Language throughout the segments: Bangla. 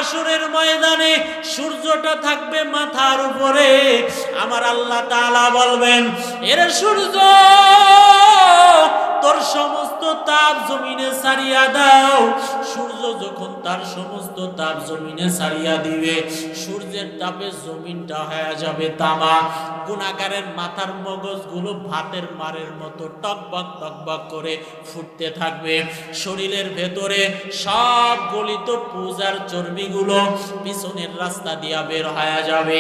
হাসরের ময়দানে সূর্যটা থাকবে মাথার উপরে। আমার আল্লাহ তাআলা বলবেন, এরে সূর্য, তোর সমস্ত তাপ জমিনে ছাড়িয়া দাও। সূর্য যখন তার সমস্ত তাপ জমিনে ছাড়িয়া দিবে, সূর্যের তাপে জমিনটা হয়ে যাবে তামা। গুনাহগারের মাথার মগজগুলো ভাতের মারের মতো টকবক টকবক করে ফুটতে থাকবে। শরীরের ভেতরে সব গলিত পূজার চর্বিগুলো পিছনের রাস্তা দিয়া বের হয়ে যাবে।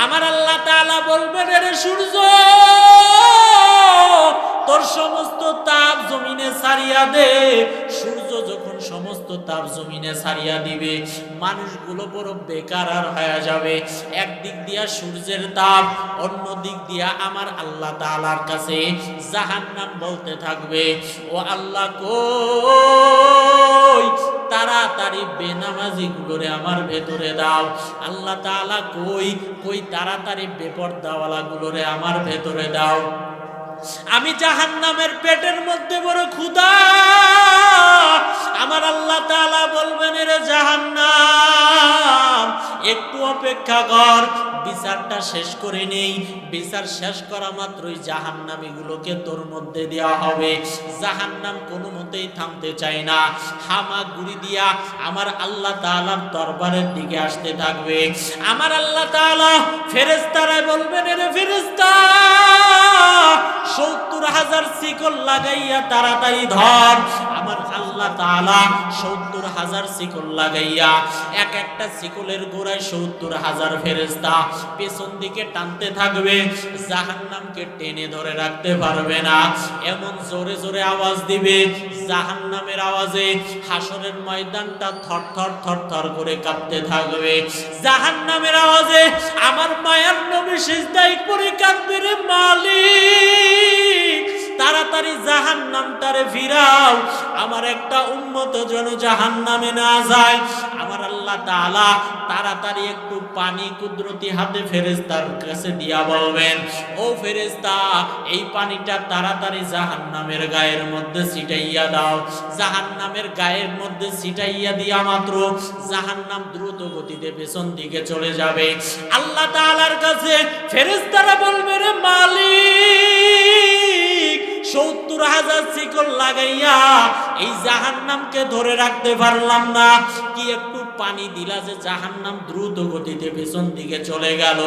আমার আল্লাহ তাআলা বলবেন, এরে সূর্য, তোর সমস্ত তাপ জমিনে ছাড়িয়া দে। সূর্য যখন সমস্ত তাপ জমিনে ছাড়িয়া দিবে, মানুষগুলো বড় বেকার আর হয়ে যাবে। একদিক দিয়া সূর্যের তাপ, অন্য দিক দিয়া আমার আল্লাহ তাআলার কাছে জাহান্নাম বলতে থাকবে, ও আল্লাহ কই, তাড়াতাড়ি বেনামাজি গুলোরে আমার ভেতরে দাও। আল্লাহ তাআলা কই কই, তাড়াতাড়ি বেপরদাওয়ালা গুলোরে আমার ভেতরে দাও। আমি জাহান্নামের পেটের মধ্যে বড় ক্ষুধা। আমার আল্লাহ তাআলা বলবেন, এরে জাহান্নাম, একটু অপেক্ষা কর, বিচারটা শেষ করে নেই। বিচার শেষ করা মাত্রই জাহান্নামীগুলোকে তোর মধ্যে দেওয়া হবে। জাহান্নাম কোনো মতেই থামতে চায় না, হামাগুড়ি দিয়া আমার আল্লাহ তাআলার দরবারের দিকে আসতে থাকবে। আমার আল্লাহ তাআলা ফেরেশতারা বলবেন, এরে ফেরেশতা, ৭০,০০০ শিকল লাগাইয়া তাড়াতাড়ি ধর। আমার আল্লাহ তাআলা ৭০,০০০ শিকল লাগাইয়া, এক একটা শিকলের গোড়ায় ৭০,০০০ ফেরেশতা পেছন দিকে টানতে থাকবে। জাহান্নামকে টেনে ধরে রাখতে পারবে না, এমন জোরে জোরে আওয়াজ দিবে। জাহান্নামের আওয়াজে হাসরের ময়দানটা থরথর থরথর করে কাঁপতে থাকবে। জাহান্নামের আওয়াজে আমার মায়ার নবী সিজদায় পড়ে কাঁদবে, রে মালিক, তাড়াতাড়ি জাহান্নামটারে ফিরাও, আমার একটা উম্মত যেন জাহান্নামে না যায়। আমার আল্লাহ তাআলা তাড়াতাড়ি একটু পানি কুদরতি হাতে ফেরেশতার কাছে দিয়া বলবেন, ও ফেরেশতা, এই পানিটা তাড়াতাড়ি জাহান্নামের গায়ের মধ্যে ছিটাইয়া দাও। জাহান্নামের গায়ের মধ্যে ছিটাইয়া দিয়া মাত্র জাহান্নাম দ্রুত গতিতে পেছন দিকে চলে যাবে। আল্লাহ তাআলার কাছে ফেরেশতারা বলবে, রে মালিক, ৭০,০০০ শিকল লাগাইয়া এই জাহান্নামকে ধরে রাখতে পারলাম না, কি একটু পানি দিলা যে জাহান্নাম দ্রুত গতিতে পেছন দিকে চলে গেল।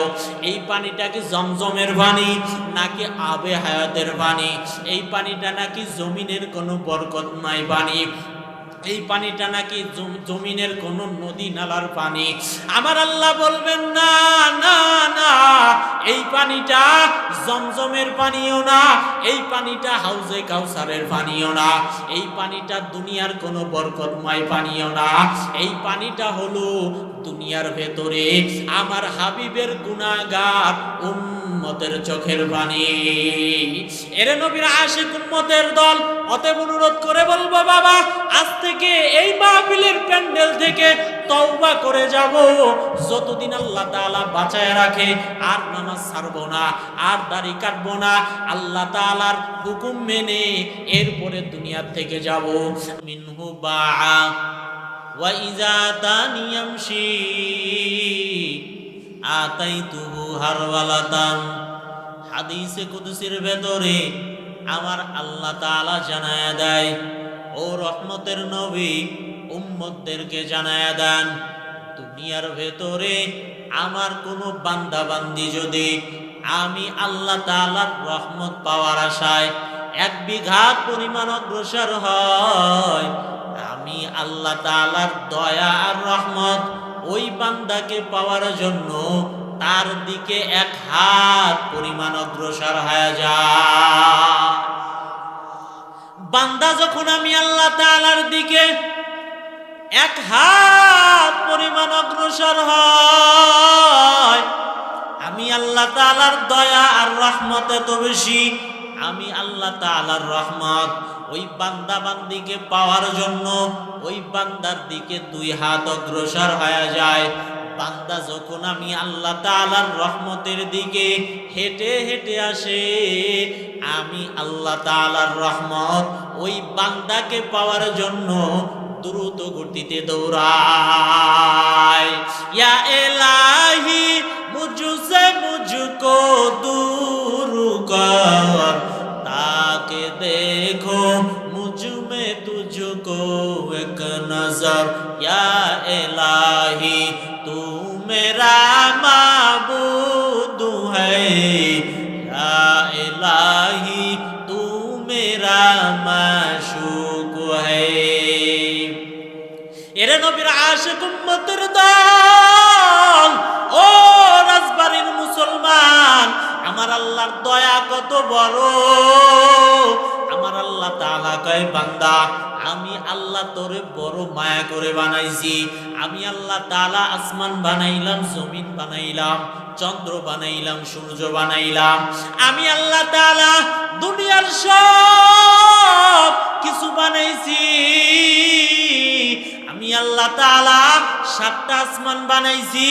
এই পানিটা কি জমজমের পানি নাকি আবে হায়াতের পানি? এই পানিটা নাকি জমিনের কোনো বরকতময় পানি? এই পানিটা নাকি জমিনের কোন নদী নালার পানি? আমার আল্লাহ বলবেন, না না না, এই পানিটা জমজমের পানিও না, এই পানিটা হাউজে কাউসারের পানিও না, এই পানিটা দুনিয়ার কোন বরকতময় পানিও না। এই পানিটা হলো দুনিয়ার ভেতরে আমার হাবিবের গুনাহগার উম্মতের চোখের পানি। এরে নবীর আশিক উম্মতের দল, অতএব অনুরোধ করে বলবো, বাবা, আজ থেকে এই মাহফিলের প্যান্ডেল থেকে তওবা করে যাব। যতদিন আল্লাহ তাআলা বাঁচায় রাখে আর নামাজ ছাড়বো না, আর দাড়ি কাটবো না, আল্লাহ তাআলার হুকুম মেনে এরপরে দুনিয়া থেকে যাব। মিনহু বাআ ওয়া ইযা তানি ইয়ামশি আতাইতুহু হারওয়ালাতান। হাদিসে কুদসির ভেতরে আমার আল্লাহ তাআলা জানায়া দেয়, ও রহমতের নবী, উম্মতদেরকে জানায়া দেন, দুনিয়ার ভেতরে আমার কোনো বান্দা বান্দি যদি আমি আল্লাহ তাআলার রহমত পাওয়ার আশায় 1 বিঘা পরিমাণ অগ্রসর হয়, আমি আল্লাহ তাআলার দয়া আর রহমত ওই বান্দাকে পাওয়ার জন্য তার দিকে 1 হাত পরিমাণ অগ্রসর হয়ে যায়। বান্দা যখন আমি আল্লাহ তাআলার দিকে 1 হাত পরিমাণ অগ্রসর হয়, আমি আল্লাহ তাআলার দয়া আর রহমত এত বেশি, আমি আল্লাহ তাআলার রহমত ওই বান্দা বান্দিকে পাওয়ার জন্য ওই বান্দার দিকে 2 হাত অগ্রসর হয়ে যায়। বান্দা যখন আমি আল্লাহ তাআলার রহমতের দিকে হেঁটে হেঁটে আসে, আমি আল্লাহ তাআলার রহমত ওই বান্দাকে পাওয়ার জন্য দ্রুত গতিতে দৌড়ায়। या इलाही मुझसे मुझको दूर कर, ताकि देखो मुझ में तुझको एक नजर, या इलाही तू मेरा माबूद है, या इलाही तू मेरा माशूक है। এরে নবীর আশিক উম্মতের দল, ও রাজবাড়ির মুসলমান, আমার আল্লাহর দয়া কত বড়। আমার আল্লাহ তাআলা কয়, বান্দা আমি আল্লাহ তোরে বড় মায়া করে বানাইছি। আমি আল্লাহ তাআলা আসমান বানাইলাম, জমিন বানাইলাম, চন্দ্র বানাইলাম, সূর্য বানাইলাম। আমি আল্লাহ তাআলা দুনিয়ার সব কিছু বানাইছি। আমি আল্লাহ তাআলা 7টা আসমান বানাইছি,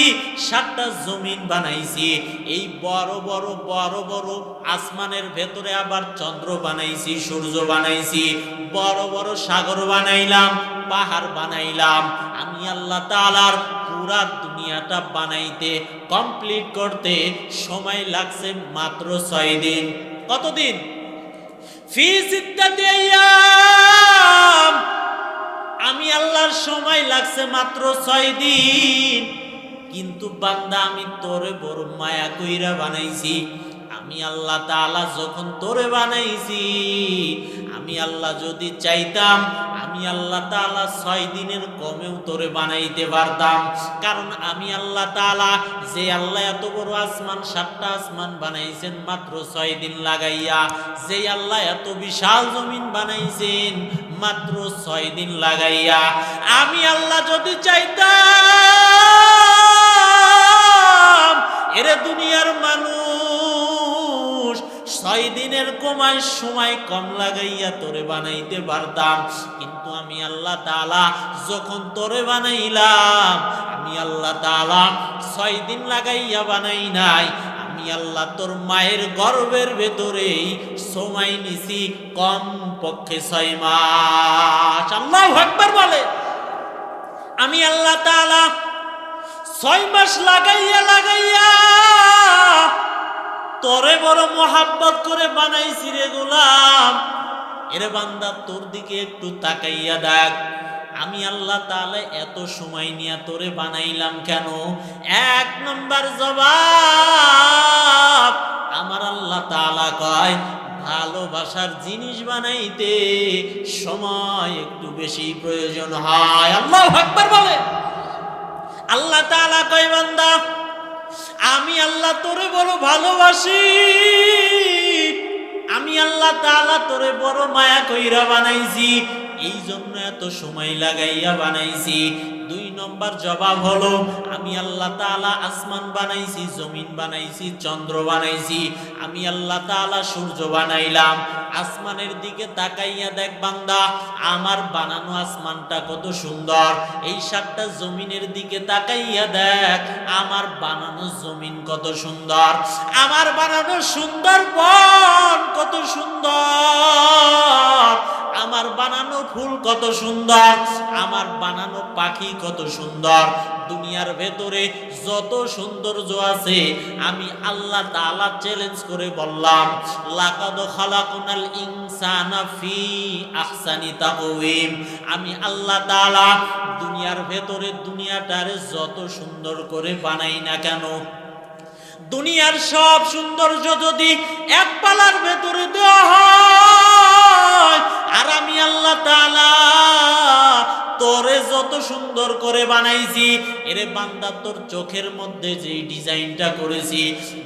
7টা জমিন বানাইছি। এই বড় বড় বড় বড় আসমানের ভেতরে আবার চন্দ্র বানাইছি, সূর্য বানাইছি, বড় বড় সাগর বানাইলাম, পাহাড় বানাইলাম। আমি আল্লাহ তাআলার পুরা দুনিয়াটা বানাইতে, কমপ্লিট করতে সময় লাগছে মাত্র 6 দিন। কতদিন? ফি সিত্তাতি আইয়াম। আমি আল্লাহর সময় লাগছে মাত্র 6 দিন। কিন্তু বান্দা আমি তোরে বড় মায়া কইরা বানাইছি। আমি আল্লাহ তাআলা যখন তোরে বানাইছি, আমি আল্লাহ যদি চাইতাম, আমি আল্লাহ তাআলা 6 দিনের কমেও তোরে বানাইতে পারতাম। কারণ আমি আল্লাহ তাআলা, যে আল্লাহ এত বড় আসমান, 7টা আসমান বানাইছেন মাত্র 6 দিন লাগাইয়া, যে আল্লাহ এত বিশাল জমিন বানাইছেন মাত্র 6 দিন লাগাইয়া, আমি আল্লাহ যদি চাইতাম, এরে দুনিয়ার মানুষ 6 দিনের কমায় সময় কম লাগাইয়া তোরে বানাইতে পারতাম। কিন্তু আমি আল্লাহ তাআলা যখন তোরে বানাইলাম, আমি আল্লাহ তাআলা 6 দিন লাগাইয়া বানাই নাই। আমি আল্লাহ তোর মায়ের গর্ভের ভেতরেই সময় নিছি কম পক্ষে 6 মাস। আল্লাহু আকবার বলে। আমি আল্লাহ তাআলা 6 মাস লাগাইয়া লাগাইয়া তোরে বড় মোহাব্বত করে বানাইছি রে গোলাম। এরে বান্দা, তোর দিকে একটু তাকাইয়া দেখ, আমি আল্লাহ তাআলা এত সময় নিয়ে তোরে বানাইলাম কেন? 1 নম্বর জবাব, আমার আল্লাহ তাআলা কয়, ভালোবাসার জিনিস বানাইতে সময় একটু বেশি প্রয়োজন হয়। আল্লাহু আকবার বলে। আল্লাহ তাআলা কয়, বান্দা আমি আল্লাহ তোরে বড় ভালোবাসি। আমি আল্লাহ তাআলা তোরে বড় মায়া কইরা বানাইছি, এই জন্য এত সময় লাগাইয়া বানাইছি। 2 নম্বর জবাব হলো, আমি আল্লাহ তাআলা আসমান বানাইছি, জমিন বানাইছি, চন্দ্র বানাইছি। আমি আল্লাহ তাআলা সূর্য বানাইলাম। আসমানের দিকে তাকাইয়া দেখ বান্দা, আমার বানানো আসমানটা কত সুন্দর। এই 7টা জমিনের দিকে তাকাইয়া দেখ, আমার বানানো জমিন কত সুন্দর। আমার বানানো সুন্দরবন কত সুন্দর। আমার বানানো ফুল কত সুন্দর। আমার বানানো পাখি কত সুন্দর। দুনিয়ার ভেতরে যত সৌন্দর্য আছে, আমি আল্লাহ তাআলা চ্যালেঞ্জ করে বললাম, লাকাদ খালাকনাল ইনসানা ফি আহসানি তাকওয়িম। আমি আল্লাহ তাআলা দুনিয়ার ভেতরে দুনিয়াটারে যত সুন্দর করে বানাই না কেন, দুনিয়ার সব সৌন্দর্য যদি এক পালার ভেতরে দেওয়া হয়, আর আমি আল্লাহ তাআলা তোরে যত সুন্দর করে বানাইছি, এরে বান্দা তোর চোখের মধ্যে যে ডিজাইনটা করেছি,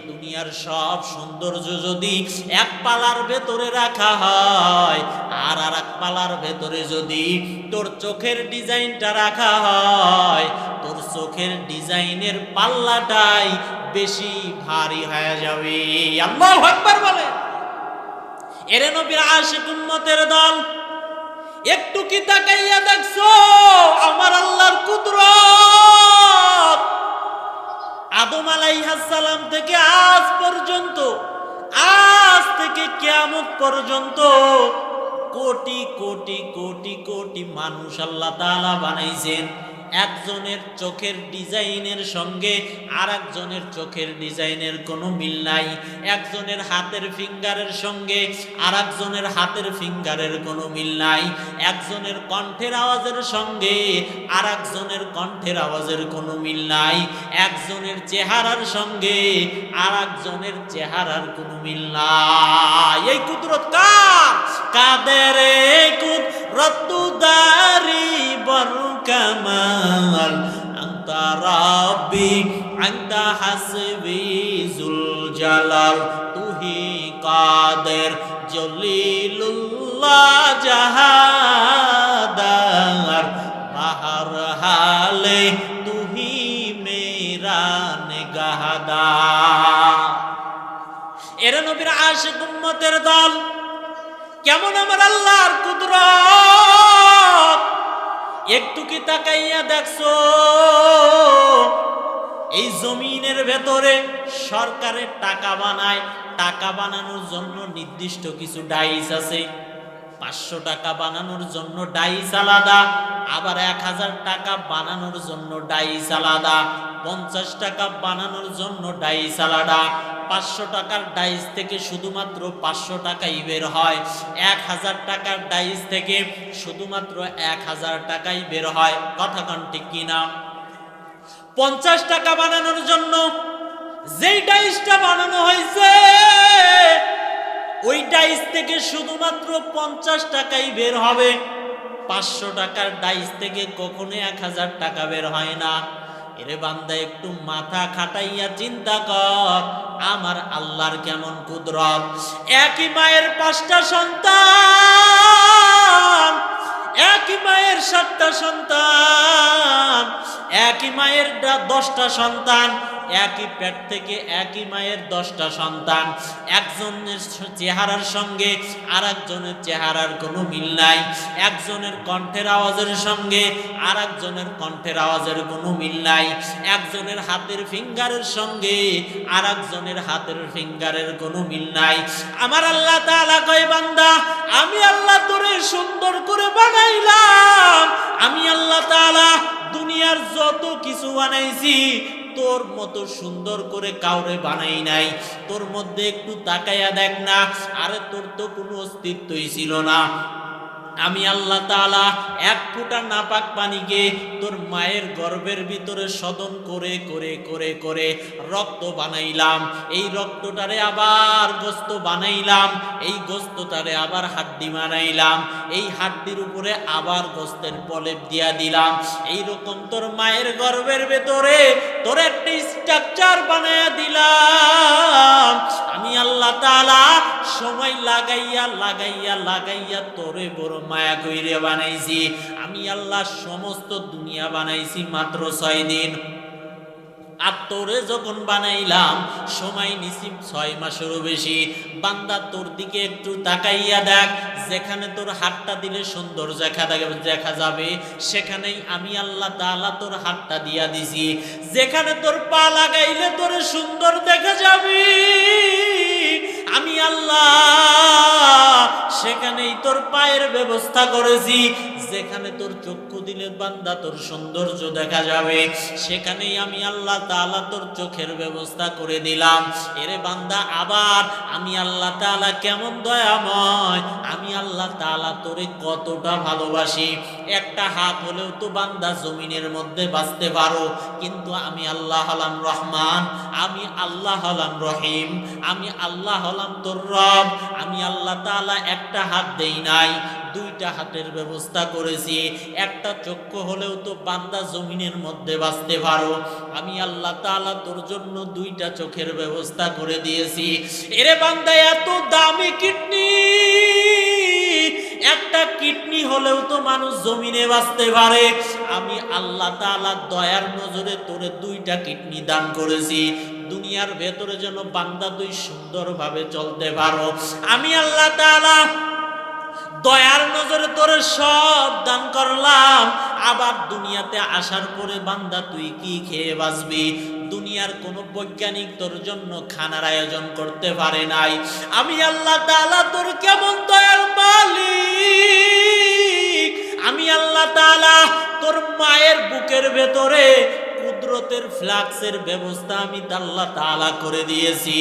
দুনিয়ার সব সৌন্দর্য যদি এক পালার ভেতরে রাখা হয়, আর এক পালার ভেতরে যদি তোর চোখের ডিজাইনটা রাখা হয়, তোর চোখের ডিজাইনের পাল্লাটাই বেশি ভারী হয়ে যাবে। আল্লাহু আকবার বলে। এরে নবীর আশিক উম্মতের দল, একটু কি তাকাইয়া দেখছো আমার আল্লাহর কুদরত? আদম আলাইহিস সালাম থেকে আজ পর্যন্ত, আজ থেকে কিয়ামত পর্যন্ত কোটি কোটি কোটি কোটি মানুষ আল্লাহ তাআলা বানাইছেন। একজনের চোখের ডিজাইনের সঙ্গে আর একজনের চোখের ডিজাইনের কোনো মিল নাই, একজনের হাতের ফিঙ্গারের সঙ্গে আর একজনের হাতের ফিঙ্গারের কোনো মিল নাই, একজনের কণ্ঠের আওয়াজের সঙ্গে আর একজনের কণ্ঠের আওয়াজের কোনো মিল নাই, একজনের চেহারার সঙ্গে আর একজনের চেহারার কোনো মিল নাই। এই কুদরত কার? কাদের কুদরত দারি বরু কামাল আনতা রাব্বি আনতা হাসবি জুল জালাল তুহি কাদের জলিলুল্লাহ জাহাদার বাহার হালে তুহি মেরা নেগাহদার। এরা নবীর আশিক উম্মতের দল। কেমন আমার আল্লাহর কুদরত একটু কি তাকাইয়া দেখছো? এই জমিনের ভেতরে সরকারের টাকা বানায়, টাকা বানানোর জন্য নির্দিষ্ট কিছু ডাইস আছে। 500 টাকা বানানোর জন্য ডাইস আলাদা, আবার 1000 টাকা বানানোর জন্য ডাইস আলাদা, 50 টাকা বানানোর জন্য ডাইস আলাদা। 500 টাকার ডাইস থেকে শুধুমাত্র 500 টাকাই বের হয়, 1000 টাকার ডাইস থেকে শুধুমাত্র 1000 টাকাই বের হয়। কথা কোন ঠিক কিনা? 50 টাকা বানানোর জন্য যেই ডাইসটা বানানো হয়েছে ওই ডাইস থেকে শুধুমাত্র 50 টাকাই বের হবে। 500 টাকার ডাইস থেকে কখনো 1000 টাকা বের হয় না। এরে বান্দা একটু মাথা খাটাইয়া চিন্তা কর, আমার আল্লাহর কেমন কুদরত। একই মায়ের 5টা সন্তান, একই মায়ের 7টা সন্তান, একই মায়ের 10টা সন্তান, একই পেট থেকে একই মায়ের 10টা সন্তান। একজনের চেহারার সঙ্গে আর একজনের চেহারার কোনো মিল নাই, একজনের কণ্ঠের আওয়াজের সঙ্গে আর একজনের কণ্ঠের আওয়াজের কোনো মিল নাই, একজনের হাতের ফিঙ্গারের সঙ্গে আর একজনের হাতের ফিঙ্গারের কোনো মিল নাই। আমার আল্লাহ তাআলা কয়, বান্দা আমি আল্লাহ তোরে সুন্দর করে বানাইলাম। আমি আল্লাহ তাআলা দুনিয়ার যত কিছু বানাইছি তোর মতো সুন্দর করে কাউরে বানাই নাই। তোর মধ্যে একটু তাকাইয়া দেখ না, আরে তোর তো কোনো অস্তিত্বই ছিল না। আমি আল্লাহ তাআলা 1 ফোঁটা নাপাক পানিকে তোর মায়ের গর্ভের ভিতরে শোধন করে করে করে করে রক্ত বানাইলাম। এই রক্তটারে আবার গোস্ত বানাইলাম, এই গোস্তটারে আবার হাড্ডি বানাইলাম, এই হাড্ডির উপরে আবার গোস্তের প্রলেপ দিয়া দিলাম। এই রকম তোর মায়ের গর্ভের ভিতরে তোর একটা স্ট্রাকচার বানায়া দিলাম। আমি আল্লাহ তাআলা সময় লাগাইয়া লাগাইয়া লাগাইয়া তোরে বড় মায়া কইরে বানাইছি। আমি আল্লাহ সমস্ত দুনিয়া বানাইছি মাত্র 6 দিন। আর তোরে যখন বানাইলাম সময় নিছি 6 মাসেরও বেশি। বান্দা তোর দিকে একটু তাকাইয়া দেখ, যেখানে তোর হাতটা দিলে সুন্দর দেখা যাবে সেখানেই আমি আল্লাহ তাআলা তোর হাতটা দিয়া দিছি। যেখানে তোর পা লাগাইলে তোরে সুন্দর দেখা যাবে আমি আল্লাহ সেখানেই তোর পায়ের ব্যবস্থা করেছি। যেখানে তোর চক্ষু দিলে বান্দা তোর সৌন্দর্য দেখা যাবে সেখানেই আমি আল্লাহ তাআলা তোর চোখের ব্যবস্থা করে দিলাম। এরে বান্দা আবার আমি আল্লাহ তাআলা কেমন দয়াময়, আমি আল্লাহ তাআলা তোরে কতটা ভালোবাসি। একটা হাত হলেও তো বান্দা জমিনের মধ্যে বাঁচতে পারো, কিন্তু আমি আল্লাহ হলাম রহমান, আমি আল্লাহ হলাম রহিম, আমি আল্লাহ হলাম তোর রব। আমি আল্লাহ তাআলা একটা হাত দেই নাই, 2টা হাতের ব্যবস্থা করেছি। একটা চক্ষু হলেও তো বান্দা জমিনের মধ্যে বাঁচতে পারো, আমি আল্লাহ তাআলা তোর জন্য 2টা চোখের ব্যবস্থা করে দিয়েছি। এরে বান্দা এত দামি কিডনি, একটা কিডনি হলেও তো মানুষ জমিনে বাঁচতে পারে। আমি আল্লাহ তাআলা দয়ার নজরে তোরে 2টা কিডনি দান করেছি দুনিয়ার ভেতরে যেন বান্দা তুই সুন্দরভাবে চলতে পারো। আমি আল্লাহ তাআলা দয়ার নজরে তোরে সব দান করলাম। আবার দুনিয়াতে আসার পরে বান্দা তুই কি খেয়ে বাঁচবি? দুনিয়ার কোন বৈজ্ঞানিক তোর জন্য খানার আয়োজন করতে পারে নাই। আমি আল্লাহ তাআলা তোর কেমন দয়ার মালিক, আমি আল্লাহ তাআলা তোর মায়ের বুকের ভেতরে কুদরতের ফ্লাক্সের ব্যবস্থা আমি আল্লাহ তাআলা করে দিয়েছি।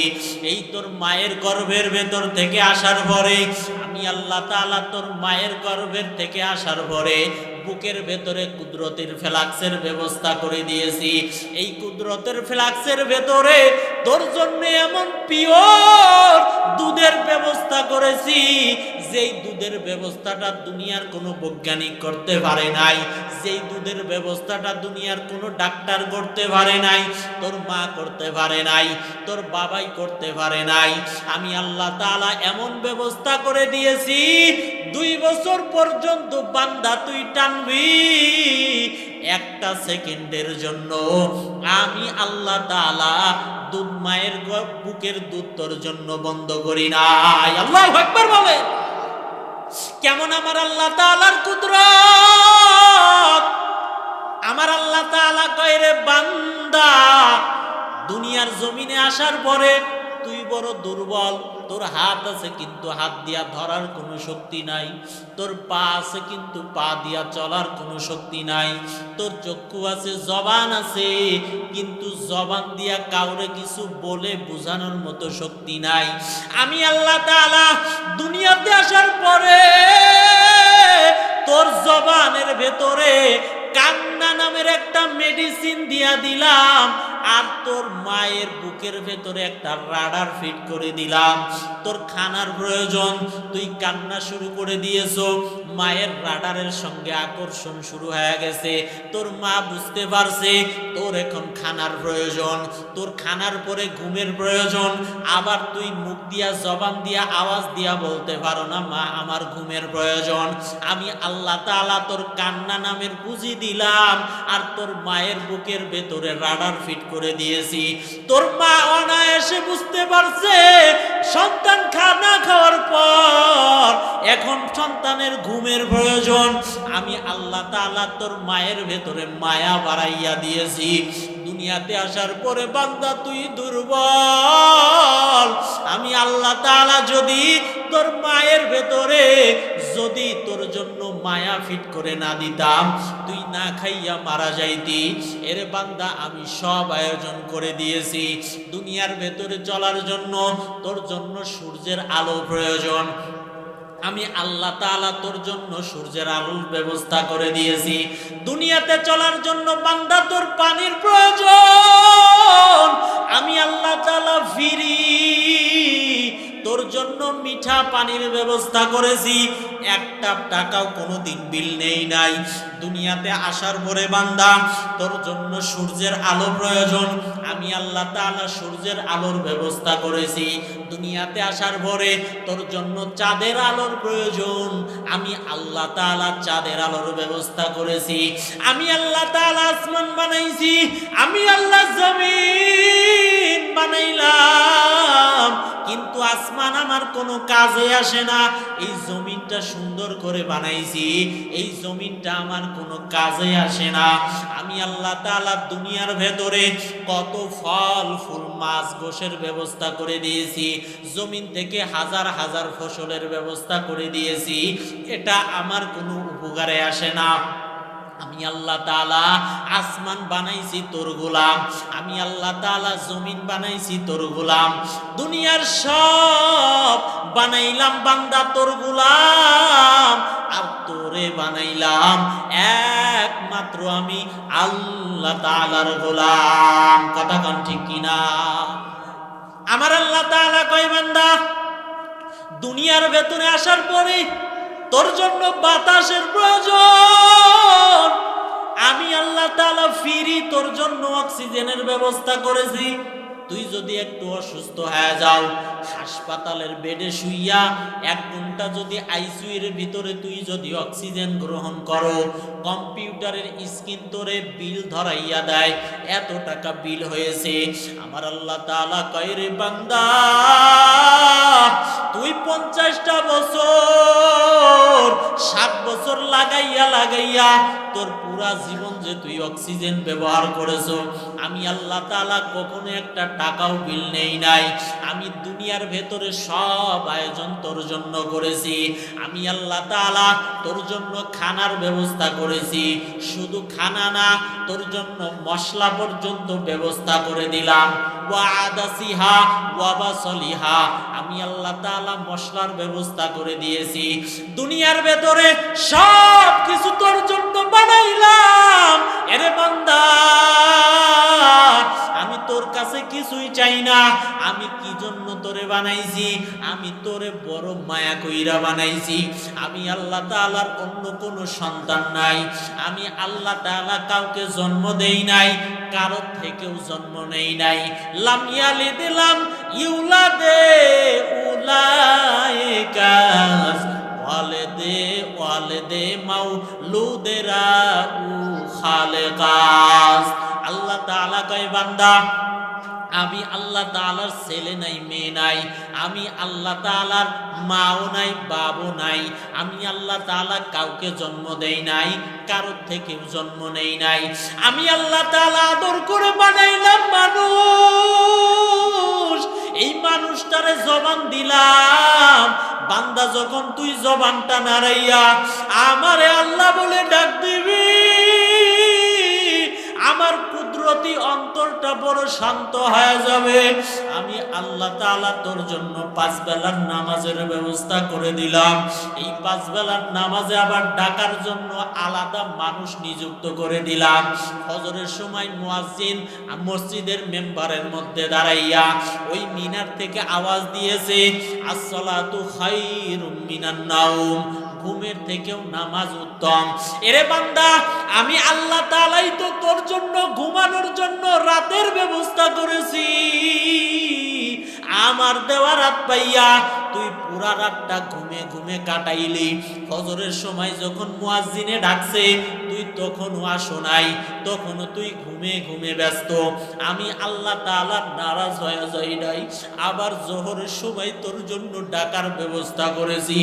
এই তোর মায়ের গর্ভের ভেতর থেকে আসার পরে আমি আল্লাহ তাআলা তোর মায়ের গর্ভের থেকে আসার পরে বুকের ভেতরে কুদরতের ফ্লাক্সের ব্যবস্থা করে দিয়েছি। এই কুদরতের ফ্লাক্সের ভেতরে তোর জন্য এমন পিওর দুধের ব্যবস্থা করেছি, যেই দুধের ব্যবস্থাটা দুনিয়ার কোনো বৈজ্ঞানিক করতে পারে নাই, যেই দুধের ব্যবস্থাটা দুনিয়ার কোনো ডাক্তার করতে পারে নাই, তোর মা করতে পারে নাই, তোর বাবাই করতে পারে নাই। আমি আল্লাহ তাআলা এমন ব্যবস্থা করে দিয়েছি 2 বছর পর্যন্ত বান্দা তুই টানবি, একটা সেকেন্ডের জন্য আমি আল্লাহ তাআলা দুধ মায়ের বুকের দুধ তোর জন্য বন্ধ করি নাই। আল্লাহু আকবার বলে। কেমন আমার আল্লাহ তাআলার কুদরত! আমার আল্লাহ তাআলা কয় রে বান্দা, দুনিয়ার জমিনে আসার পরে তুই বড় দুর্বল, তোর হাত আছে কিন্তু হাত দিয়া ধরার কোনো শক্তি নাই, তোর পা আছে কিন্তু পা দিয়া চলার কোনো শক্তি নাই, তোর চক্ষু আছে, জবান আছে কিন্তু জবান দিয়া কাউরে কিছু বলে বোঝানোর মতো শক্তি নাই। আমি আল্লাহ তাআলা দুনিয়াতে আসার পরে তোর জবানের ভেতরে কান্না নামের একটা মেডিসিন দিয়া দিলাম, আর তোর মায়ের বুকের ভেতরে একটা রাডার ফিট করে দিলাম। তোর খানার প্রয়োজন, তুই কান্না শুরু করে দিয়েছো, মায়ের রাডারের সঙ্গে আকর্ষণ শুরু হয়ে গেছে, তোর মা বুঝতে পারছে তোর এখন খানার প্রয়োজন, তোর খানার পরে ঘুমের প্রয়োজন, আবার তুই মুখ দিয়া জবান দিয়া আওয়াজ দিয়া বলতে পারো না মা আমার ঘুমের প্রয়োজন। আমি আল্লাহ তাআলা তোর কান্না নামের পুঁজি দিলাম, আর তোর মায়ের বুকের ভেতরে রাডার ফিট করে দিয়েছি। তোর মা অনায়াসে বুঝতে পারছে সন্তান খানা খাওয়ার পর এখন সন্তানের ঘুমের প্রয়োজন। আমি আল্লাহ তাআলা তোর মায়ের ভেতরে মায়া বাড়াইয়া দিয়েছি। দুনিয়াতে আসার পরে বান্দা তুই দুর্বল, আমি আল্লাহ তাআলা যদি তোর মায়ের ভেতরে যদি তোর জন্য মায়া ফিট করে না দিতাম, তুই না খাইয়া মারা যাইতি। এর বান্দা আমি সব আয়োজন করে দিয়েছি। দুনিয়ার ভেতরে চলার জন্য তোর জন্য সূর্যের আলো প্রয়োজন, আমি আল্লাহ তাআলা তোর জন্য সূর্যের আলোর ব্যবস্থা করে দিয়েছি। দুনিয়াতে চলার জন্য বান্দা তোর পানির প্রয়োজন, আমি আল্লাহ তাআলা ফ্রি তোর জন্য মিঠা পানির ব্যবস্থা করেছি, একটা টাকাও কোনোদিন বিল নেই নাই। দুনিয়াতে আসার পরে বান্দা তোর জন্য সূর্যের আলো প্রয়োজন, আমি আল্লাহ তাআলা সূর্যের আলোর ব্যবস্থা করেছি। দুনিয়াতে আসার পরে তোর জন্য চাঁদের আলোর প্রয়োজন, আমি আল্লাহ তাআলা চাঁদের আলোর ব্যবস্থা করেছি। আমি আল্লাহ তাআলা আসমান বানাইছি, আমি আল্লাহ জমিন বানাইলাম, কিন্তু আসমান আমার কোনো কাজে আসে না। এই জমিনটা সুন্দর করে বানাইছি, এই জমিনটা আমার কোনো কাজে আসে না। আমি আল্লাহ তাআলা দুনিয়ার ভেতরে কত ফল ফুল মাছ গোশের ব্যবস্থা করে দিয়েছি, জমিন থেকে হাজার হাজার ফসলের ব্যবস্থা করে দিয়েছি, এটা আমার কোনো উপকারে আসে না। আমি আল্লাহ তাআলা আসমান বানাইছি তোর গোলাম, আমি আল্লাহ তাআলা জমিন বানাইছি তোর গোলাম, দুনিয়ার সব বানাইলাম বান্দা তোর গোলাম, আর তোরে বানাইলাম একমাত্র আমি আল্লাহ তাআলার গোলাম। কথা কোন ঠিক কিনা? আমার আল্লাহ তাআলা কয় বান্দা দুনিয়ার ভেতরে আসার পরে তোর জন্য বাতাসের প্রয়োজন, আমি আল্লাহ তাআলা ফ্রি তোর জন্য অক্সিজেনের ব্যবস্থা করেছি। তুই যদি একটু অসুস্থ হয়ে যাও, হাসপাতালের বেডে শুইয়া 1 ঘন্টা যদি আইসিইউ এর ভিতরে তুই যদি অক্সিজেন গ্রহণ করো, কম্পিউটারের স্ক্রিন তোরে বিল ধরাইয়া দেয় এত টাকা বিল হয়েছে। আমার আল্লাহ তাআলা কয় রে বান্দা, তুই 50টা বছর 60 বছর লাগাইয়া তোর পুরা জীবন যে তুই অক্সিজেন ব্যবহার করেছো, আমি আল্লাহ তাআলা কখনো একটা টাকাও বিল নেই নাই। আমি দুনিয়ার ভেতরে সব আয়োজন তোর জন্য করেছি। আমি আল্লাহ তাআলা তোর জন্য খানার ব্যবস্থা করেছি। শুধু খানা না, তোর জন্য মশলা পর্যন্ত ব্যবস্থা করে দিলাম। ওয়া আদাসিহা ওয়া বাসলিহা, আমি আল্লাহ তাআলা মশলার ব্যবস্থা করে দিয়েছি। দুনিয়ার ভেতরে সব কিছু তোর জন্য বানাইলাম। এরে বান্দা, আমি তোর কাছে কিছুই চাই না। আমি কি জন্য তোরে বানাইছি? আমি তোরে বড় মায়া কইরা বানাইছি। আমি আল্লাহ তাআলার অন্য কোনো সন্তান নাই। আমি আল্লাহ তাআলা কাউকে জন্ম দেই নাই, কারো থেকেও জন্ম নেই নাই। লাম ইয়ালিদ লাম ইউলাদে উলাইকা ওয়ালিদে মাউলুদেরা উ খালেকাস। আল্লাহ তাআলা কয় বান্দা, আমি আল্লাহ তাআলার ছেলে নাই, মেয়ে নাই। আমি আল্লাহ তাআলার মাও নাই, বাবও নাই। আমি আল্লাহ তাআলা কাউকে জন্ম দেই নাই, কারোর থেকেও জন্ম নেই নাই। আমি আল্লাহ তাআলা আদর করে বানাইলাম মানুষ। এই মানুষটারে জবান দিলাম। বান্দা, যখন তুই জবানটা নাড়াইয়া আমারে আল্লাহ বলে ডাক দিবি, আমার কুদরতি অন্তরটা বড় শান্ত হয়ে যাবে। আমি আল্লাহ তাআলা তোর জন্য 5 বেলার নামাজের ব্যবস্থা করে দিলাম। এই 5 বেলার নামাজে আবার ডাকার জন্য আলাদা মানুষ নিযুক্ত করে দিলাম। ফজরের সময় মুয়াজ্জিন মসজিদের মেম্বারের মধ্যে দাঁড়াইয়া ওই মিনার থেকে আওয়াজ দিয়েছে, আসসালাতু খায়রুম মিনান নাওম, ঘুমের থেকেও নামাজ উত্তম। এরে বান্দা, আমি আল্লাহ তাআলাই তো তোর জন্য ঘুমানোর জন্য রাতের ব্যবস্থা করেছি। আমার দেওয়া রাত পাইয়া তুই পুরা রাতটা ঘুমে ঘুমে কাটাইলি। ফজরের সময় যখন মুয়াজ্জিনে ডাকছে তুই তখনও আসো নাই, তখনও তুই ঘুমে ঘুমে ব্যস্ত। আমি আল্লাহ তাআলার নারাজ হয়ে যাই নাই। আবার জোহরের সময় তোর জন্য ডাকার ব্যবস্থা করেছি।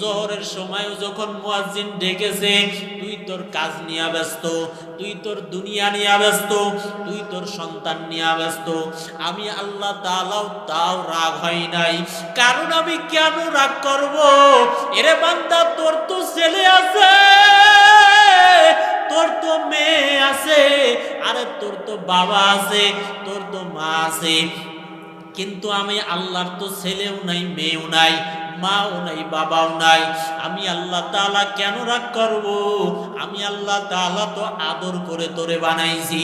জোহরের সময়ও যখন মুয়াজ্জিন ডেকেছে তুই তোর কাজ নিয়ে ব্যস্ত, তুই তোর দুনিয়া নিয়ে ব্যস্ত, তুই তোর সন্তান নিয়ে ব্যস্ত। আমি আল্লাহ তাআলাও তাও রাগ হয় নাই। কারণ আমি কেন রাগ করব? এরে বান্দা, তোর তো ছেলে আছে, তোর তো মেয়ে আছে, আরে তোর তো বাবা আছে, তোর তো মা আছে। কিন্তু আমি আল্লাহর তো ছেলেও নাই, মেয়েও নাই, মাও নাই, বাবাও নাই। আমি আল্লাহ তাআলা কেন রাগ করব? আমি আল্লাহ তাআলা তো আদর করে তোরে বানাইছি।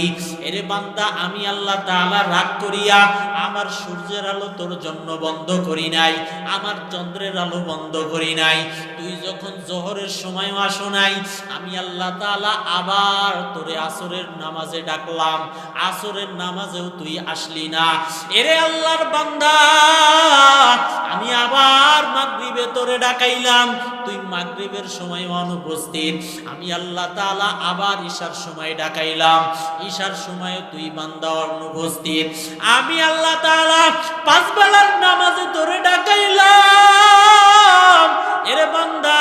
এরে বান্দা, আমি আল্লাহ তাআলা রাগ করিয়া আমার সূর্যের আলো তোর জন্য বন্ধ করি নাই, আমার চন্দ্রের আলো বন্ধ করি নাই। তুই যখন জোহরের সময় আসো নাই, আমি আল্লাহ তাআলা আবার তোরে আসরের নামাজে ডাকলাম। আসরের নামাজেও তুই আসলি না। এরে আল্লাহর বান্দা, আমি আবার মাগরিবে তোরে ডাকাইলাম, তুই মাগরিবের সময় অনুপস্থিত। আমি আল্লাহ তাআলা আবার ঈশার সময় ডাকাইলাম, ঈশার সময় তুই বান্দা অনুপস্থিত। আমি আল্লাহ তাআলা 5 বেলার নামাজে তোরে ডাকাইলাম। এরে বান্দা,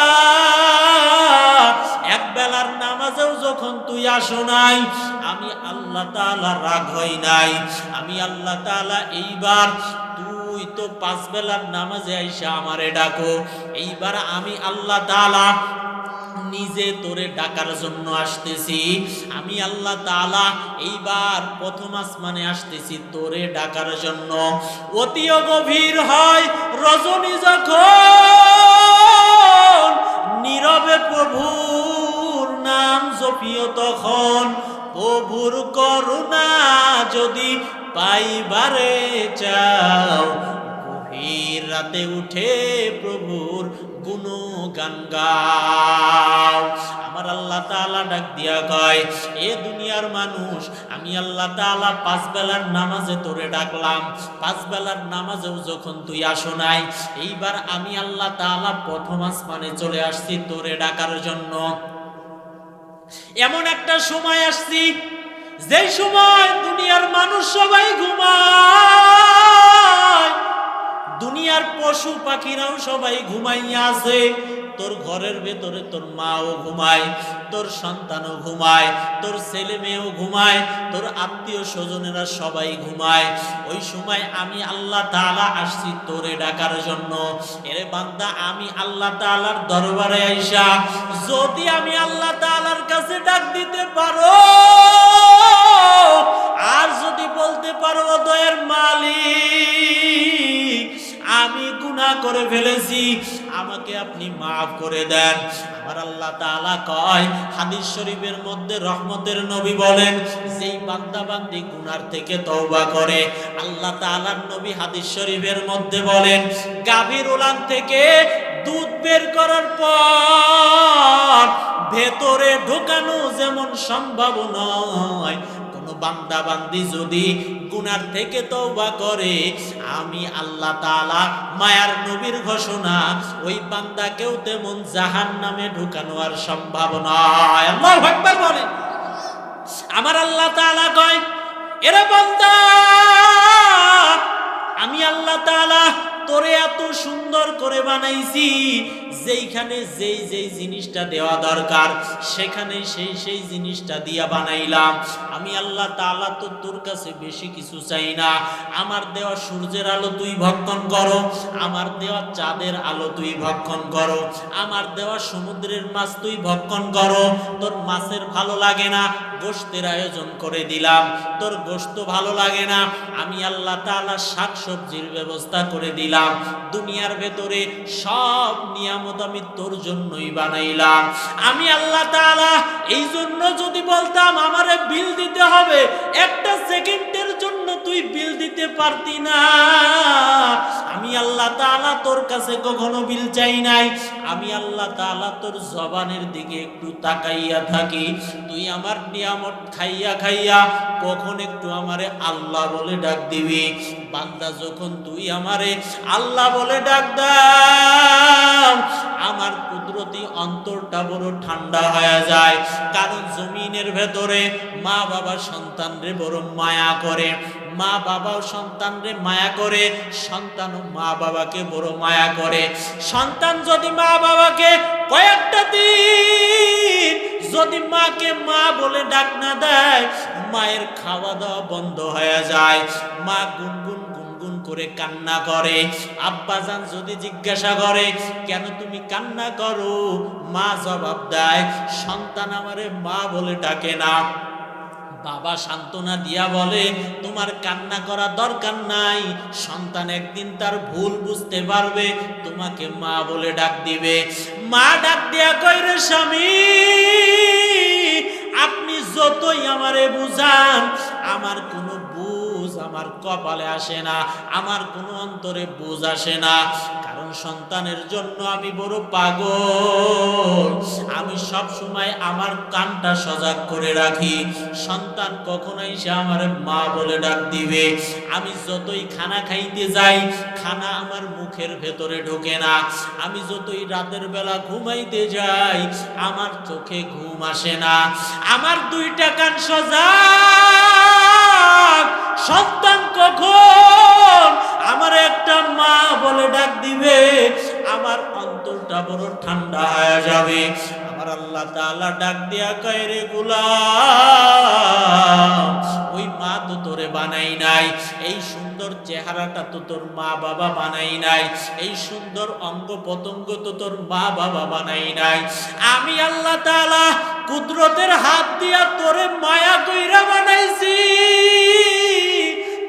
1 বেলার নামাজেও যখন তুই আসো নাই, আমি আল্লাহ তাআলা রাগ হই নাই। আমি আল্লাহ তাআলা এইবার, তুই তো 5 বেলার নামাজে আইসা আমারে ডাকো, এইবার আমি আল্লাহ তাআলা নিজে তোরে ডাকার জন্য আসতেছি। আমি আল্লাহ তাআলা এইবার প্রথম আসমানে আসতেছি তোরে ডাকার জন্য। অতিও গভীর হয় রজনী যখন, নীরবে প্রভুর নাম জপিও তখন। প্রভুর করুণা যদি পাইবারে চাও, গভীর রাতে উঠে প্রভুর গুণগান গাও। আমার আল্লাহ তাআলা ডাক দিয়া কয়, এ দুনিয়ার মানুষ, আমি আল্লাহ তাআলা 5 বেলার নামাজে তোরে ডাকলাম। 5 বেলার নামাজেও যখন তুই আসো নাই, এইবার আমি আল্লাহ তাআলা প্রথম আসমানে চলে আসছি তোরে ডাকার জন্য। এমন একটা সময় আসছি যেই সময় দুনিয়ার মানুষ সবাই ঘুমায়, দুনিয়ার পশু পাখিরাও সবাই ঘুমাইয়া আছে, তোর ঘরের ভেতরে তোর মাও ঘুমায়, তোর সন্তানও ঘুমায়, তোর ছেলে মেয়েও ঘুমায়, তোর আত্মীয় স্বজনেরা সবাই ঘুমায়। ওই সময় আমি আল্লাহ তাআলা আসছি তোরে ডাকার জন্য। এরে বান্দা, আমি আল্লাহ তাআলার দরবারে আইসা যদি আমি আল্লাহ তাআলার কাছে ডাক দিতে পারো, আর যদি বলতে পারো দয়ার মালিক আমি গুনাহ করে ফেলেছি, আমাকে আপনি মাফ করে দেন। আমার আল্লাহ তাআলা কয়, হাদিস শরীফের মধ্যে রহমতের নবী বলেন, যেই বান্দা বান্দি গুনার থেকে তওবা করে, আল্লাহ তাআলার নবী হাদিস শরীফের মধ্যে বলেন, গাভীর ওলান থেকে দুধ বের করার পর ভেতরে ঢোকানো যেমন সম্ভব নয়, কোন বান্দা বান্দি যদি গুনার থেকে তওবা করে, আমি আল্লাহ তাআলা মায়ার নবীর ঘোষণা, ওই বান্দাকেও তেমন জাহান্নামে ঢুকানো আর সম্ভব নয়। আল্লাহু আকবার বলেন। আমার আল্লাহ তাআলা কয়, এরে বান্দা, আমি আল্লাহ তাআলা তোরে এত সুন্দর করে বানাইছি, যেইখানে যেই যেই জিনিসটা দেওয়া দরকার সেখানে সেই সেই জিনিসটা দিয়া বানাইলাম। আমি আল্লাহ তাআলা তো তোর কাছে বেশি কিছু চাই না। আমার দেওয়া সূর্যের আলো তুই ভক্ষণ করো, আমার দেওয়া চাঁদের আলো তুই ভক্ষণ করো, আমার দেওয়া সমুদ্রের মাছ তুই ভক্ষণ করো। তোর মাছের ভালো লাগে না, গোশতের আয়োজন করে দিলাম। তোর গোশত ভালো লাগে না, আমি আল্লাহ তাআলা শাকসবজির ব্যবস্থা করে দিলাম। দুনিয়ার ভেতরে সব নিয়ামত আমি তোর জন্যই বানাইলাম। আমি আল্লাহ তাআলা এই জন্য যদি বলতাম আমারে বিল দিতে হবে, একটা সেকেন্ডের জন্য তুই বিল দিতে পারতি না। আমি আল্লাহ তাআলা তোর কাছে কখনো বিল চাই নাই। আমি আল্লাহ তাআলা তোর জবানের দিকে একটু তাকাইয়া থাকি, তুই আমার নিয়ামত খাইয়া খাইয়া কখন একটু আমারে আল্লাহ বলে ডাক দিবি। বান্দা, যখন তুই আমারে আল্লাহ বলে ডাক দাও, আমার কুদরতি অন্তরটা বড় ঠান্ডা হয়ে যায়। কারণ জমিনের ভেতরে মা বাবা সন্তানরে বড় মায়া করে, মা বাবাও সন্তানরে মায়া করে, সন্তানও মা বাবাকে বড় মায়া করে। সন্তান যদি মা বাবাকে কয়েকটা দিন যদি মাকে মা বলে ডাক না দেয়, মায়ের খাওয়া দাওয়া বন্ধ হয়ে যায়। মা গুনগুন গুনগুন করে কান্না করে। আব্বাজান যদি জিজ্ঞাসা করে, কেন তুমি কান্না করো? মা জবাব দেয়, সন্তান আমারে মা বলে ডাকে না। বাবা সান্ত্বনা দিয়া বলে, তোমার কান্না করা দরকার নাই, সন্তান একদিন তার ভুল বুঝতে পারবে, তোমাকে মা বলে ডাক দিবে। মা ডাক দিয়া কই, রে স্বামী, আপনি যতই আমারে বুঝান, আমার কোনো বুঝ আমার কপালে আসে না, আমার কোনো অন্তরে বুঝ আসে না। কারণ সন্তানের জন্য আমি বড় পাগল। আমি সব সময় আমার কানটা সজাগ করে রাখি, সন্তান কখনোই সে আমার মা বলে ডাক দিবে। আমি যতই খানা খাইতে যাই, খানা আমার মুখের ভেতরে ঢোকে না। আমি যতই রাতের বেলা ঘুমাইতে যাই, আমার চোখে ঘুম আসে না। আমার দুইটা কান সজাগ, সন্তান কখন আমার একটা মা বলে ডাক দিবে, আমার অন্তরটা বড় ঠান্ডা হয়ে যাবে। আমার আল্লাহ তাআলা ডাক দিয়া কয়, রে গোলাম, ওই মা তো তোরে বানাই নাই, এই সুন্দর চেহারাটা তো তোর মা বাবা বানাই নাই, এই সুন্দর অঙ্গ প্রত্যঙ্গ তো তোর মা বাবা বানাই নাই। আমি আল্লাহ তাআলা কুদরতের হাত দিয়া তোরে মায়া কইরা বানাইছি।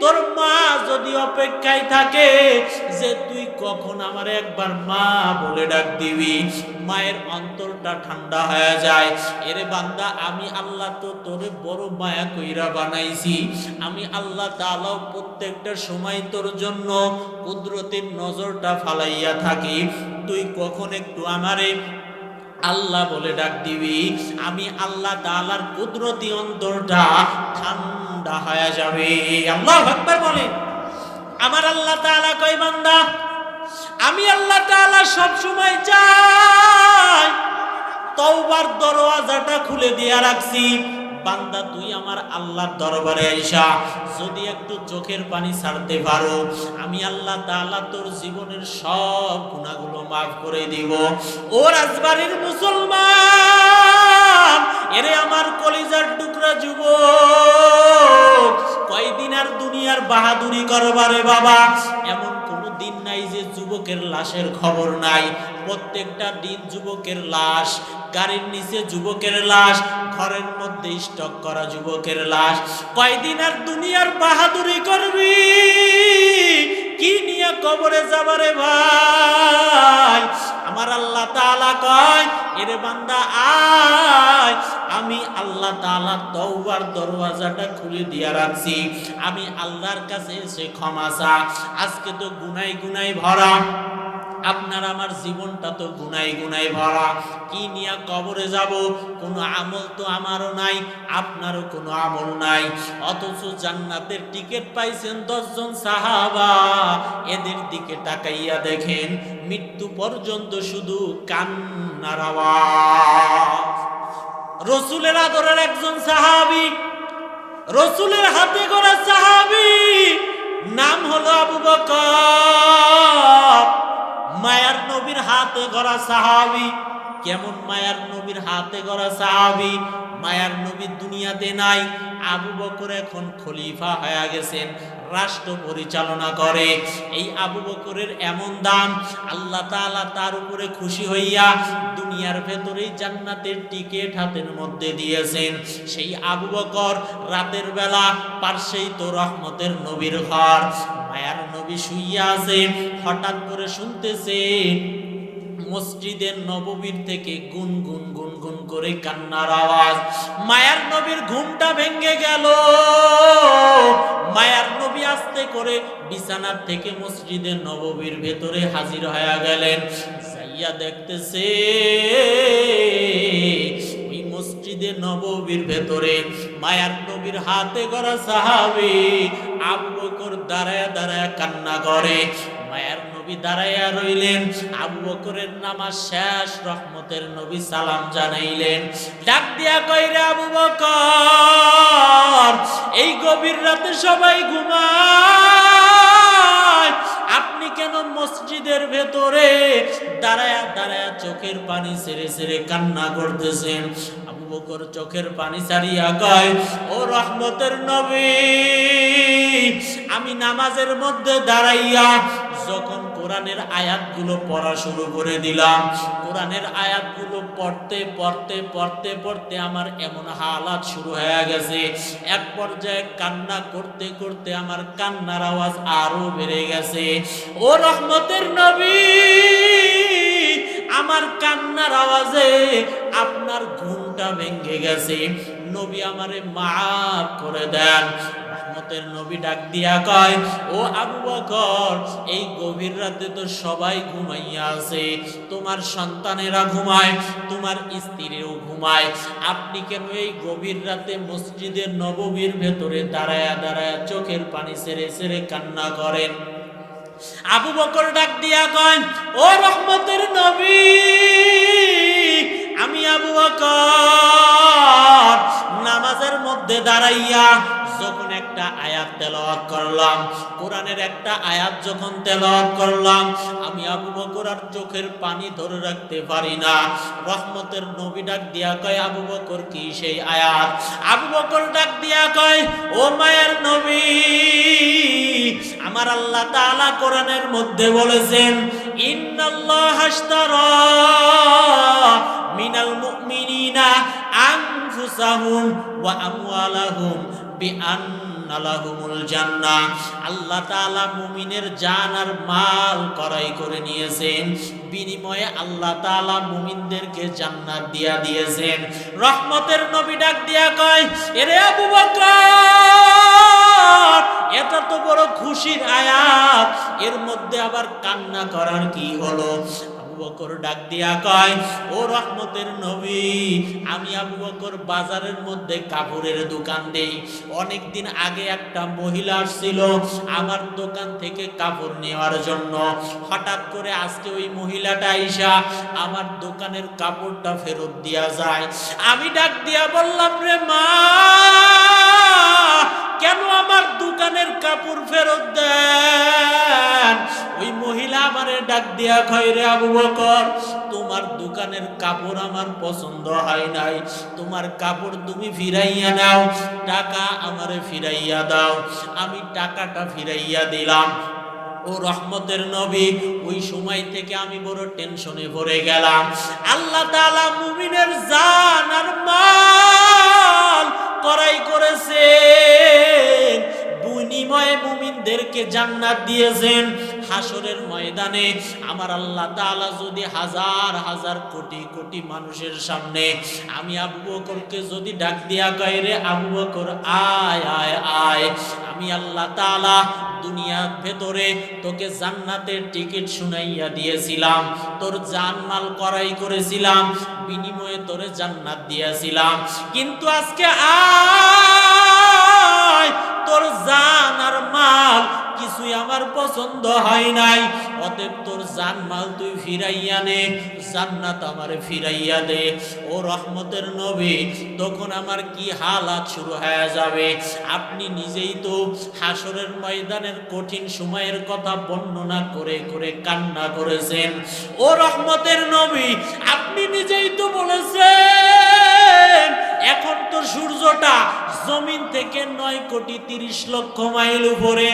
তোর মা যদি অপেক্ষায় থাকে যে তুই কখন আমার একবার মা বলে ডাক দিবি, মায়ের অন্তরটা ঠান্ডা হয়ে যায়। এরে বান্দা, আমি আল্লাহ তো তোরে বড় মায়া কইরা বানাইছি। আমি আল্লাহ তাআলা প্রত্যেকটা সময় তোর জন্য কুদরতের নজরটা ফালাইয়া থাকি, তুই কখন একটু আমারে আল্লাহ বলে ডাক দিবি, আমি আল্লাহ তাআলার কুদরতি অন্তরটা ঠান্ডা হয়ে যাবে। আল্লাহু আকবার বলে। আমার আল্লাহ তাআলা কয়, বান্দা, আমি আল্লাহ তাআলা সব সময় চাই তওবার দরওয়াজাটা খুলে দিয়া রাখছি। বান্দা তুই আমার আল্লাহর দরবারে আইসা যদি একটু চোখের পানি ছাড়তে পারো, আমি আল্লাহ তাআলা তোর জীবনের সব গুনাহগুলো মাফ করে দিব। ও রাজবাড়ির মুসলমান, এরে আমার কলিজার টুকরা যুবক, কয়দিন আর দুনিয়ার বাহাদুরি করবারে বাবা? এমন কোনো দিন নাই যে যুবকের লাশের খবর নাই। প্রত্যেকটা দিন যুবকের লাশ, গাড়ির নিচে যুবকের লাশ, ঘরের মধ্যে স্টক করা যুবকের লাশ। কয়দিন আর দুনিয়ার বাহাদুরি করবি? কি নিয়ে কবরে যাবারে ভাই? আমার আল্লাহ তাআলা কয়, এরে বান্দা আয়, আমি আল্লাহ তাআলা তওবার দরওয়াজাটা খুলে দিয়া রাখছি, আমি আল্লাহর কাছে এসে ক্ষমা চা। আজকে তো গুনাই গুনাই ভরা, আপনার আমার জীবনটা তো গুনাই গুনাই ভরা। কি নিয়ে কবরে যাব? কোনো আমল তো আমারও নাই, আপনারও কোনো আমল নাই। অথচ জান্নাতের টিকিট পাইছেন 10 জন সাহাবা। এদের দিকে তাকাইয়া দেখেন, মৃত্যু পর্যন্ত শুধু কান্নার আওয়াজ। রসুলের আদরের একজন সাহাবী, রসুলের হাতে গড়া সাহাবী, নাম হলো আবু বকর। মায়ার নবীর হাতে গড়া সাহাবী। কেমন মায়ার নবীর হাতে গড়া সাহাবী? মায়ার নবী দুনিয়াতে নাই, আবু বকর এখন খলিফা হয়ে গেছেন, রাষ্ট্র পরিচালনা করে। এই আবু বকরের এমন দাম, আল্লাহ তাআলা তার উপরে খুশি হইয়া দুনিয়ার ভেতরেই জান্নাতের টিকিট হাতের মধ্যে দিয়েছেন। সেই আবু বকর রাতের বেলা, পার্শ্বেই তো রহমতের নবীর ঘর, মায়ার নবী শুইয়া আছে, হঠাৎ করে শুনতেছে মসজিদের নববীর থেকে গুন গুন গুন গুন করে কান্নার আওয়াজ। মায়ার নবীর ঘুমটা ভেঙে গেল। মায়ার নবী আস্তে করে বিছানার থেকে মসজিদের নববীর ভেতরে হাজির হয়ে গেলেন। যাইয়া দেখতেছে ওই মসজিদের নববীর ভেতরে মায়ার নবীর হাতে গড়া সাহাবী আবু বকর দাঁড়ায়া দাঁড়ায়া কান্না করে। মায়ার নবী দাঁড়াইয়া রইলেন। আবু বকরের নামাজ শেষ, রহমতের নবী সালাম জানাইলেন। ডাক দিয়া কইরা, আবু বকর, এই গভীর রাতে সবাই ঘুমায়, আপনি কেন মসজিদের ভেতরে দাঁড়ায়া দাঁড়ায়া চোখের পানি ছেড়ে ছেড়ে কান্না করতেছেন? আবু বকর চোখের পানি ছাড়িয়া কয়, ও রহমতের নবী, আমি নামাজের মধ্যে দাঁড়াইয়া যখন কোরআনের আয়াতগুলো পড়া শুরু করে দিলাম, কোরআনের আয়াতগুলো পড়তে পড়তে পড়তে পড়তে আমার এমন হালাত শুরু হয়ে গেছে, এক পর্যায়ে কান্না করতে করতে আমার কান্নার আওয়াজ আরো বেড়ে গেছে। ও রহমতের নবী, আমার কান্নার আওয়াজে আপনার ঘুমটা ভেঙে গেছে, নবী আমারে মাফ করে দেন। রহমতের নবী ডাক দিয়া কয়, ও আবু বকর, এই গভীর রাতে তো সবাই ঘুমাইয়া আছে, তোমার সন্তানেরা ঘুমায়, তোমার স্ত্রীও ঘুমায়, আপনি কেন এই গভীর রাতে মসজিদের নববীর ভেতরে দাঁড়ায়া দাঁড়ায়া চোখের পানি ছেড়ে ছেড়ে কান্না করেন? আবু বকর ডাক দিয়া কয়, ও রহমতের নবী, আমি আবু বকর নামাজের মধ্যে দাঁড়াইয়া যখন একটা আয়াত তেলাওয়াত করলাম, কোরআনের একটা আয়াত যখন তেলাওয়াত করলাম, আমি আবু বকর আর চোখের পানি ধরে রাখতে পারি না। রহমতের নবী ডাক দিয়া কয়, আবু বকর কি সেই আয়াত? আবু বকর ডাক দিয়া কয়, ও মায়ার নবী, আমার আল্লাহ তাআলা কোরআনের মধ্যে বলেছেন, ইন্নাল্লাহা আশতারা মিনাল মুমিনিনা আনফুসাহুম ওয়া আমওয়ালাহুম বিআন্না লাহুমুল জান্নাহ। আল্লাহ তাআলা মুমিনের জান আর মাল ক্রয় করে নিয়েছেন, বিনিময়ে আল্লাহ তাআলা মুমিনদেরকে জান্নাত দিয়া দিয়েছেন। রহমতের নবী ডাক দিয়া কয়, এরে আবু বকর, এটা তো বড় খুশির আয়াত, এর মধ্যে আবার কান্না করার কি হলো? আবু বকর ডাক দিয়া কয়, ও রহমতের নবী, আমি আবু বকর বাজারের মধ্যে কাপড়ের দোকান দেই। অনেকদিন আগে একটা মহিলা আসছিল আমার দোকান থেকে কাপড় নেওয়ার জন্য। হঠাৎ করে আজকে ওই মহিলাটা আইসা আমার দোকানের কাপড়টা ফেরত দিয়া যায়। আমি ডাক দিয়া বললাম, রে মা, কেন আমার দোকানের কাপড় ফেরত দেন? ওই মহিলা আমারে ডাক দিয়া কয়, রে আবু বকর, তোমার দোকানের কাপড় আমার পছন্দ হয় নাই, তোমার কাপড় তুমি ফিরাইয়া নাও, টাকা আমারে ফিরাইয়া দাও। আমি টাকাটা ফিরাইয়া দিলাম। ও রহমতের নবী, ওই সময় থেকে আমি বড় টেনশনে পড়ে গেলাম। আল্লাহ তাআলা মুমিনের জান আর মাল ক্রয় করেছেন, বিনিময়ে মুমিনদেরকে জান্নাত দিয়েছেন। হাসরের ময়দানে আমার আল্লাহ তাআলা যদি হাজার হাজার কোটি কোটি মানুষের সামনে আমি আবু বকরকে যদি ডাক দিয়া কয়, রে আবু বকর, আয় আয় আয়, আমি আল্লাহ তাআলা দুনিয়ার ভেতরে তোকে জান্নাতের টিকিট শুনাইয়া দিয়েছিলাম, তোর জানমাল ক্রয় করেছিলাম, বিনিময়ে তোরে জান্নাত দিয়েছিলাম, কিন্তু আজকে আয়, তোর জান আর মাল কিছুই আমার পছন্দ হয় নাই, অতএব তোর জান মাল তুই ফিরাইয়া নে, জান্নাত আমারে ফিরাইয়া দে। ও রহমতের নবী, তখন আমার কি হালাত শুরু হয়ে যাবে? আপনি নিজেই তো হাসরের ময়দানের কঠিন সময়ের কথা বর্ণনা করে করে কান্না করেছেন। ও রহমতের নবী, আপনি নিজেই তো বলেছেন এখন তো সূর্যটা জমিন থেকে 9,30,00,000 মাইল উপরে।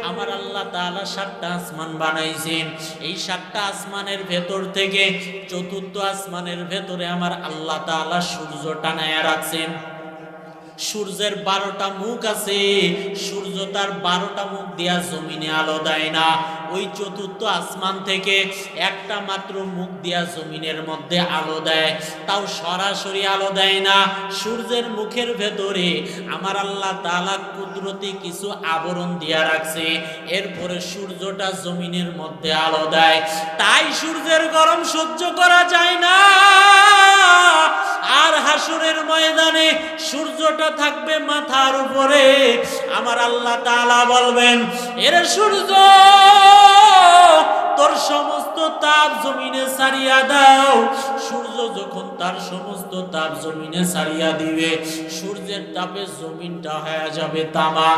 আমার আল্লাহ তাআলা 7টা আসমান বানাইছেন। এই 7টা আসমানের ভেতর থেকে চতুর্থ আসমানের ভেতরে আমার আল্লাহ তাআলা সূর্য টানায়া রাখছেন। সূর্যের 12টা মুখ আছে, সূর্য তার 12টা মুখ দিয়া জমিনে আলো দেয় না। ওই চতুর্থ আসমান থেকে একটা মাত্র মুখ দিয়া জমিনের মধ্যে আলো দেয়, তাও সরাসরি আলো দেয় না। সূর্যের মুখের ভেতরে আমার আল্লাহ তাআলা কুদরতি কিছু আবরণ দিয়া রাখছে, এরপরে সূর্যটা জমিনের মধ্যে আলো দেয়। তাই সূর্যের গরম সহ্য করা যায় না। আর হাসরের ময়দানে সূর্যটা থাকবে মাথার উপরে। আমার আল্লাহ তাআলা বলবেন, এরে সূর্য, তোর সমস্ত তাপ জমিনে ছাড়িয়া দাও। সূর্য যখন তার সমস্ত তাপ জমিনে ছাড়িয়া দিবে, সূর্যের তাপে জমিনটা হয়ে যাবে তামা।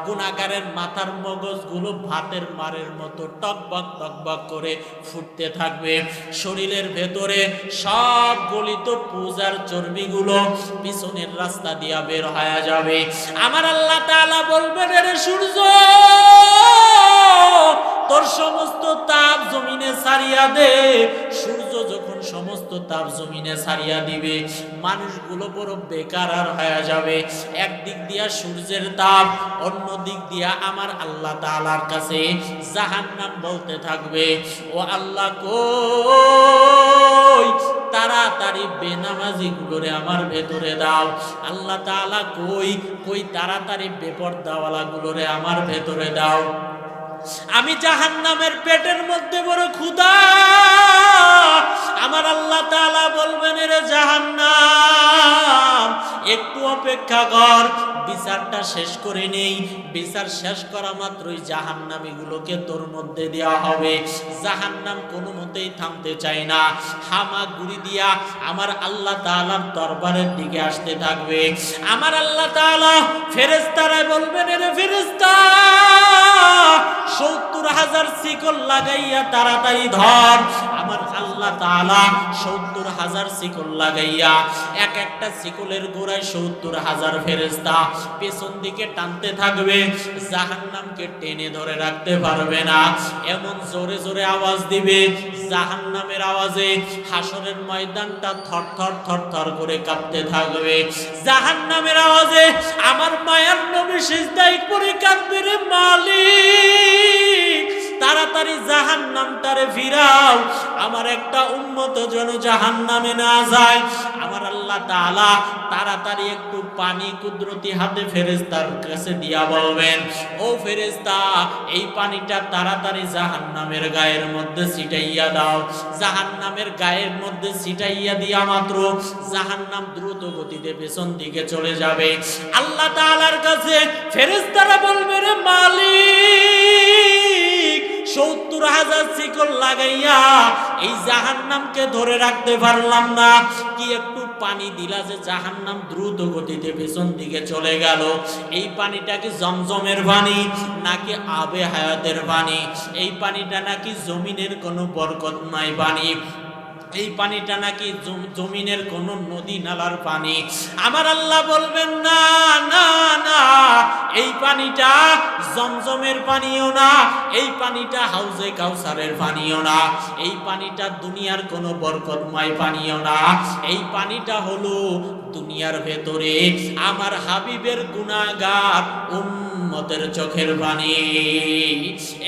গুনাহগারের মাথার মগজগুলো ভাতের মারের মতো টকবক টকবক করে ফুটতে থাকবে। শরীরের ভেতরে সব গলিত পূজার চর্বিগুলো পিছনের রাস্তা দিয়া বের হয়ে যাবে। আমার আল্লাহ তাআলা বলবেন, এরে সূর্য, তোর সমস্ত তাপ জমিনে ছাড়িয়া দে। সূর্য যখন সমস্ত তাপ জমিনে ছাড়িয়া দিবে, মানুষগুলো বড় বেকার আর হয়ে যাবে। একদিক দিয়া সূর্যের তাপ, অন্য দিক দিয়া আমার আল্লাহ তাআলার কাছে জাহান্নাম বলতে থাকবে, ও আল্লাহ কই, তাড়াতাড়ি বেনামাজি গুলোরে আমার ভেতরে দাও। আল্লাহ তাআলা কই কই, তাড়াতাড়ি বেপরদাওয়ালা গুলোরে আমার ভেতরে দাও। আমি জাহান্নামের পেটের মধ্যে বড় ক্ষুধা। আমার আল্লাহ তাআলা বলবেন, এরে জাহান্নাম, একটু অপেক্ষা কর, বিচারটা শেষ করে নেই। বিচার শেষ করা মাত্রই জাহান্নামীগুলোকে তোর মধ্যে দেওয়া হবে। জাহান্নাম কোনো মতেই থামতে চায় না, হামাগুড়ি দিয়া আমার আল্লাহ তাআলার দরবারের দিকে আসতে থাকবে। আমার আল্লাহ তাআলা ফেরেশতারা বলবেন, এরে ফেরেশতা, 70,000 শিকল লাগাইয়া তাড়াতাড়ি ধর। আমার আল্লাহ তাআলা 70,000 শিকল লাগাইয়া, এক একটা শিকলের গোড়ায় 70,000 ফেরেশতা পেছন দিকে টানতে থাকবে। জাহান্নামকে টেনে ধরে রাখতে পারবে না, এমন জোরে জোরে আওয়াজ দিবে। জাহান্নামের আওয়াজে হাসরের ময়দানটা থরথর থরথর করে কাঁপতে থাকবে। জাহান্নামের আওয়াজে আমার মায়ার নবী সিজদায় পড়ে কাঁদবে, রে মালিক, তাড়াতাড়ি জাহান্নামটারে ফিরাও, আমার একটা উম্মত যেন জাহান্নামে না যায়। আমার আল্লাহ আল্লাহ তাআলা তাড়াতাড়ি একটু পানি কুদরতি হাতে ফেরেশতার কাছে দিয়া বলবেন, ও ফেরেশতা এই পানিটা তাড়াতাড়ি জাহান্নামের গায়ের মধ্যে ছিটাইয়া দাও। জাহান্নামের গায়ের মধ্যে ছিটাইয়া দিয়া মাত্র জাহান্নাম দ্রুত গতিতে পেছন দিকে চলে যাবে। আল্লাহ তাআলার কাছে ফেরেশতারা বলবে, রে মালিক ৭০,০০০ শিকল লাগাইয়া এই জাহান্নামকে ধরে রাখতে পারলাম না, কি একটু পানি দিলা যে জাহান্নাম দ্রুত গতিতে পেছন দিকে চলে গেল। এই পানিটা কি জমজমের পানি নাকি আবে হায়াতের পানি? এই পানিটা নাকি জমিনের কোনো বরকতময় পানি? এই পানিটা নাকি জমিনের কোন নদী নালার পানি? আমার আল্লাহ বলবেন, না না না, এই পানিটা জমজমের পানিও না, এই পানিটা হাউজে কাউসারের পানিও না, এই পানিটা দুনিয়ার কোন বরকতময় পানিও না। এই পানিটা হলো দুনিয়ার ভেতরে আমার হাবিবের গুনাহগার উম্মতের চোখের পানি।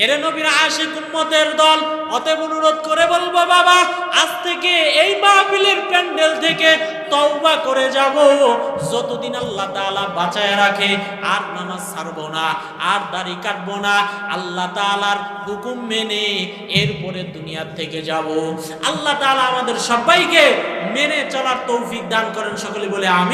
এরে নবীর আশিক উম্মতের দল, অতএব অনুরোধ করে বলবো, বাবা আজ থেকে এই মাহফিলের প্যান্ডেল থেকে তওবা করে যাব। যতদিন আল্লাহ তাআলা বাঁচায় রাখে আর নামাজ ছাড়বো না, আর দাড়ি কাটবো না, আল্লাহ তাআলার হুকুম মেনে এরপরে দুনিয়া থেকে যাব। আল্লাহ তাআলা আমাদের সবাইকে মেনে চলার তৌফিক দান করেন, সকলে বলে আমিন।